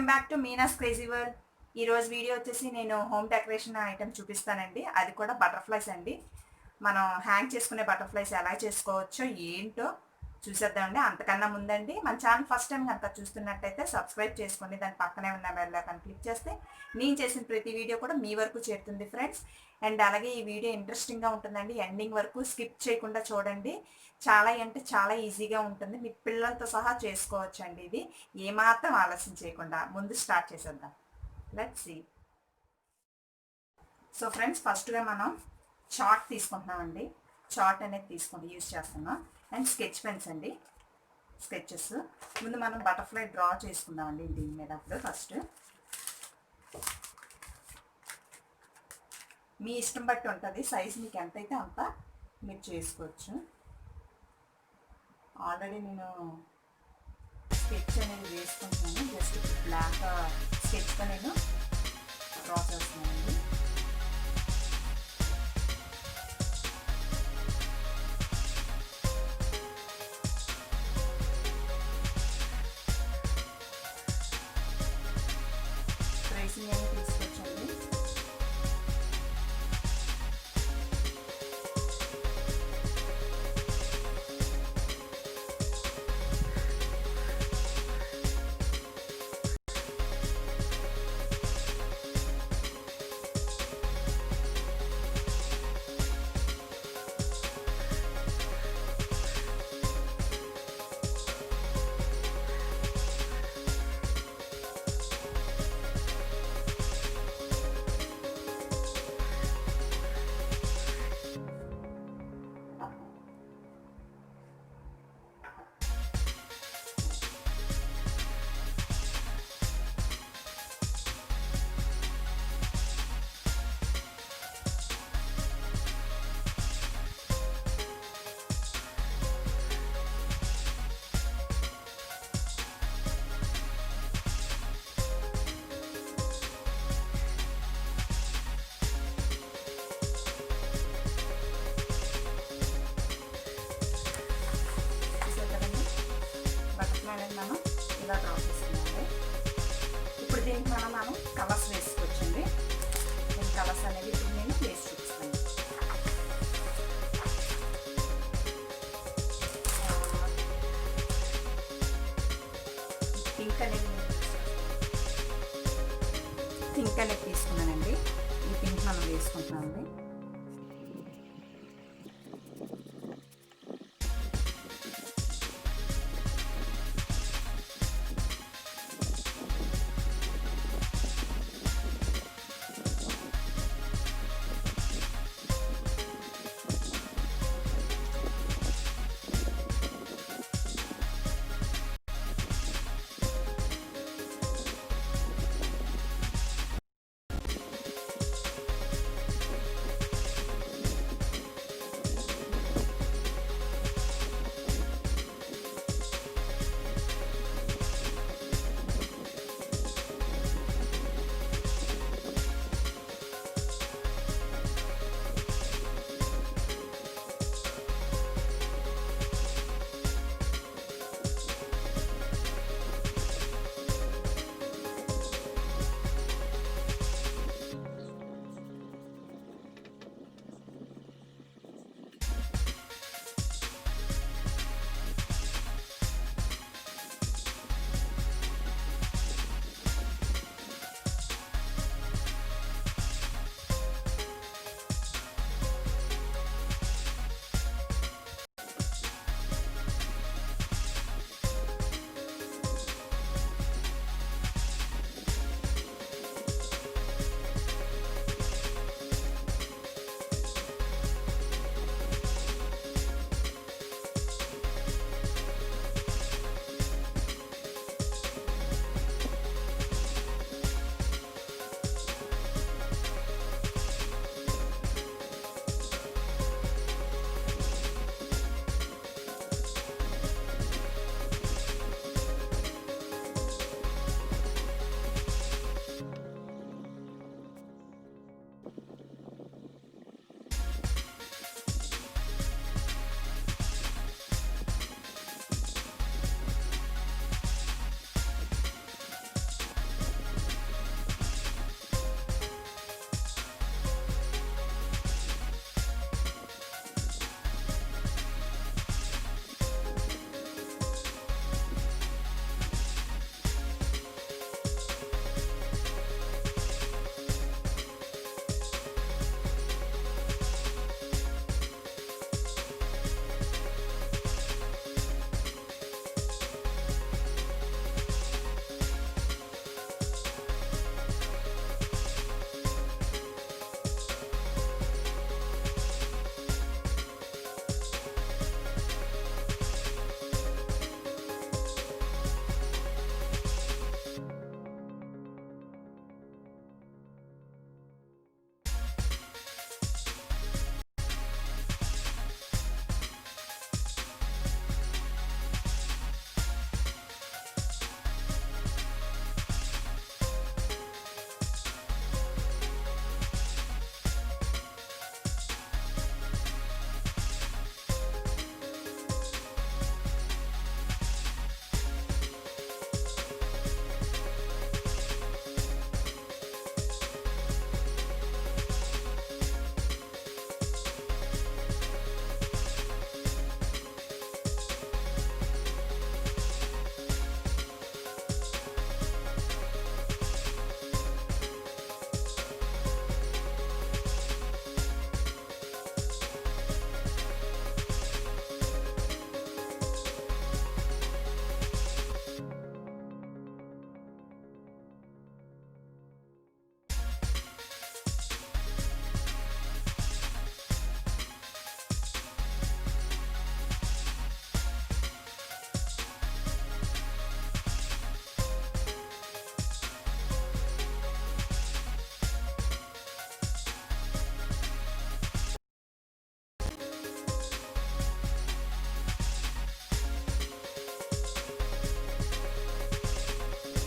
Back to Meena's crazy world. ఈరోజు video వచ్చేసి నేను హోమ్ డెకరేషన్ ఐటమ్ చూపిస్తానండి. అది కూడా బటర్ఫ్లైస్ అండి. మనం హ్యాంగ్ చేసుకునే బటర్ఫ్లైస్ ఎలా చేసుకోవచ్చో ఏంటో చూసేద్దామండి. అంతకన్నా ముందండి మన ఛానల్ ఫస్ట్ టైం కనుక చూస్తున్నట్టయితే సబ్స్క్రైబ్ చేసుకోండి. దాని పక్కనే ఉన్న బెల్ ఐకాన్ క్లిక్ చేస్తే నేను చేసిన ప్రతి వీడియో కూడా మీ వరకు చేరుతుంది ఫ్రెండ్స్. అండ్ అలాగే ఈ వీడియో ఇంట్రెస్టింగ్గా ఉంటుందండి. ఎండింగ్ వరకు స్కిప్ చేయకుండా చూడండి. చాలా అంటే చాలా ఈజీగా ఉంటుంది. మీ పిల్లలతో సహా చేసుకోవచ్చు అండి. ఇది ఏమాత్రం ఆలస్యం చేయకుండా ముందు స్టార్ట్ చేసేద్దాం. Let's see. సో ఫ్రెండ్స్, ఫస్ట్గా మనం చార్ట్ తీసుకుంటున్నామండి. చార్ట్ అనేది యూజ్ చేస్తున్నాం. అండ్ స్కెచ్ పెన్స్ అండి, స్కెచెస్. ముందు మనం బటర్ఫ్లై డ్రా చేసుకుందామండి దీని మీద. అప్పుడు ఫస్ట్ మీ ఇష్టం బట్టి ఉంటుంది, సైజ్ మీకు ఎంతైతే అంత మీరు చేసుకోవచ్చు. ఆల్రెడీ నేను స్కెచ్ అనేది వేసుకుంటున్నాను. జస్ట్ బ్లాక్ స్కెచ్తో నేను డ్రా చేస్తున్నానండి. ట్రేసింగ్ అనేది తీసుకొచ్చండి. మనం ఇలా డ్రా చేసుకున్నాము. ఇప్పుడు దీనికి మనం కలర్స్ వేసుకోవచ్చండి. నేను కలర్స్ అనేది ఇప్పుడు నేను వేసి చూపిస్తాను. పింక్ అనేది తీసుకున్నానండి. ఈ పింక్ మనం వేసుకుంటున్నామండి.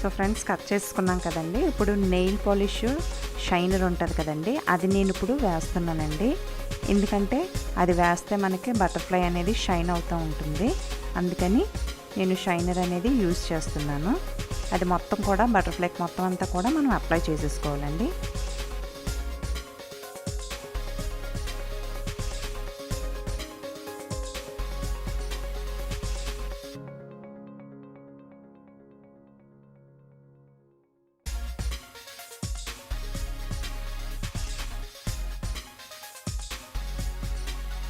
సో ఫ్రెండ్స్ కట్ చేసుకున్నాం కదండి. ఇప్పుడు నెయిల్ పాలిష్ షైనర్ ఉంటుంది కదండి, అది నేను ఇప్పుడు వేస్తున్నానండి. ఎందుకంటే అది వేస్తే మనకి బటర్ఫ్లై అనేది షైన్ అవుతూ ఉంటుంది. అందుకని నేను షైనర్ అనేది యూజ్ చేస్తున్నాను. అది మొత్తం కూడా బటర్ఫ్లైకి మొత్తం అంతా కూడా మనం అప్లై చేసేసుకోవాలండి.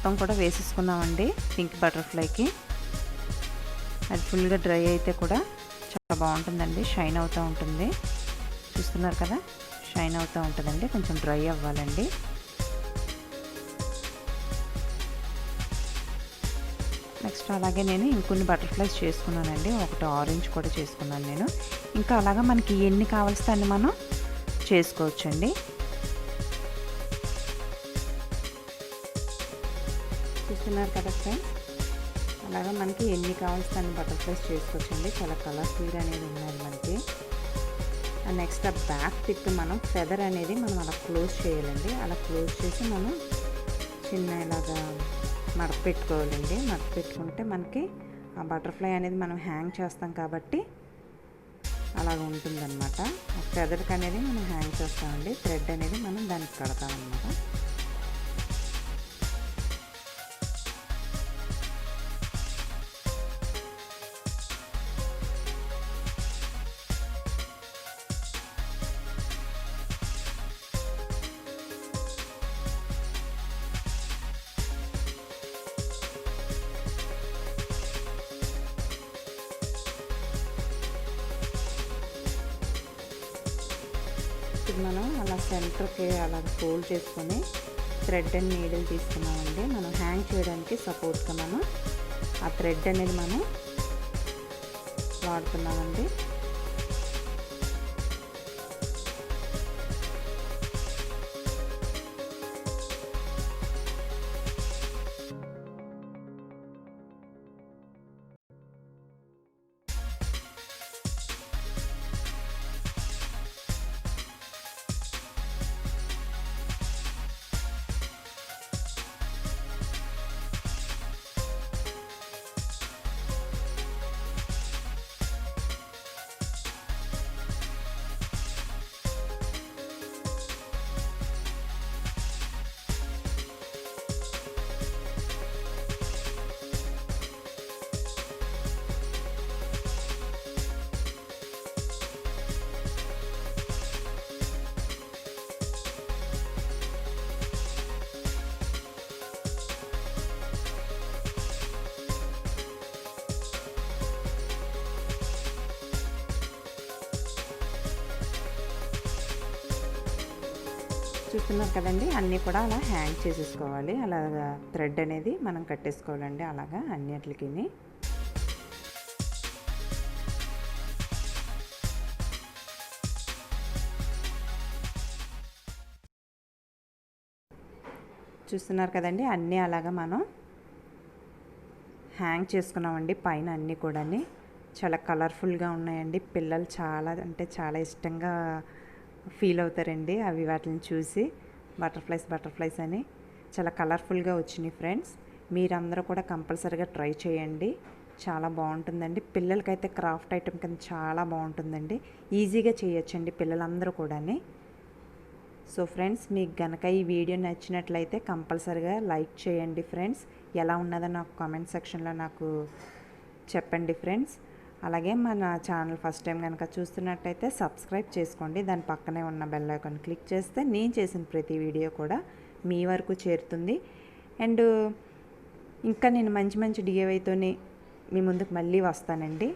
మొత్తం కూడా వేసేసుకున్నామండి పింక్ బటర్ఫ్లైకి. అది ఫుల్గా డ్రై అయితే కూడా చాలా బాగుంటుందండి, షైన్ అవుతూ ఉంటుంది. చూస్తున్నారు కదా, షైన్ అవుతూ ఉంటుందండి, కొంచెం డ్రై అవ్వాలండి. నెక్స్ట్ అలాగే నేను ఇంకొన్ని బటర్ఫ్లైస్ చేసుకున్నానండి. ఒకటి ఆరెంజ్ కూడా చేసుకున్నాను నేను. ఇంకా అలాగా మనకి ఎన్ని కావాల్సి అన్ని మనం చేసుకోవచ్చండి. చూస్తున్నారు కదా ఫ్రెండ్స్, అలాగా మనకి ఎన్ని కావాల్సి అన్ని బటర్ఫ్లైస్ చేసుకోవచ్చండి. చాలా కలర్ఫుల్గా అనేది ఉన్నాయి మనకి. నెక్స్ట్ ఆ బ్యాక్ టిప్ మనం ఫెదర్ అనేది మనం అలా క్లోజ్ చేయాలండి. అలా క్లోజ్ చేసి మనం చిన్న ఇలాగా మడత పెట్టుకోవాలండి. మడత పెట్టుకుంటే మనకి ఆ బటర్ఫ్లై అనేది మనం హ్యాంగ్ చేస్తాం కాబట్టి అలాగ ఉంటుందన్నమాట. ఆ ఫెదర్కి అనేది మనం హ్యాంగ్ చేస్తామండి. థ్రెడ్ అనేది మనం దానికి కడతామన్నమాట. ఇప్పుడు మనం అలా సెంటర్కి అలా ఫోల్డ్ చేసుకొని థ్రెడ్ అండ్ నీడిల్ తీసుకున్నామండి. మనం హ్యాంగ్ చేయడానికి సపోర్ట్గా మనం ఆ థ్రెడ్ అనేది మనం వాడుతున్నామండి. చూస్తున్నారు కదండి, అన్నీ కూడా అలా హ్యాంగ్ చేసేసుకోవాలి. అలాగా థ్రెడ్ అనేది మనం కట్టేసుకోవాలండి అలాగా అన్నిటికి. చూస్తున్నారు కదండి, అన్నీ అలాగా మనం హ్యాంగ్ చేసుకున్నామండి పైన అన్నీ కూడా. చాలా కలర్ఫుల్గా ఉన్నాయండి. పిల్లలు చాలా అంటే చాలా ఇష్టంగా ఫీల్ అవుతారండి అవి వాటిని చూసి. బటర్ఫ్లైస్ అని చాలా కలర్ఫుల్గా వచ్చినాయి ఫ్రెండ్స్. మీరందరూ కూడా కంపల్సరీగా ట్రై చేయండి, చాలా బాగుంటుందండి. పిల్లలకైతే క్రాఫ్ట్ ఐటెం కింద చాలా బాగుంటుందండి, ఈజీగా చేయొచ్చండి పిల్లలందరూ కూడా. సో ఫ్రెండ్స్, మీకు గనక ఈ వీడియో నచ్చినట్లయితే కంపల్సరీగా లైక్ చేయండి ఫ్రెండ్స్. ఎలా ఉన్నదో నాకు కామెంట్ సెక్షన్లో నాకు చెప్పండి ఫ్రెండ్స్. అలాగే మన ఛానల్ ఫస్ట్ టైం కనుక చూస్తున్నట్టయితే సబ్స్క్రైబ్ చేసుకోండి. దాని పక్కనే ఉన్న బెల్ ఐకాన్ క్లిక్ చేస్తే నేను చేసిన ప్రతి వీడియో కూడా మీ వరకు చేరుతుంది. అండ్ ఇంకా నేను మంచి DIYతోనే మీ ముందుకు మళ్ళీ వస్తానండి.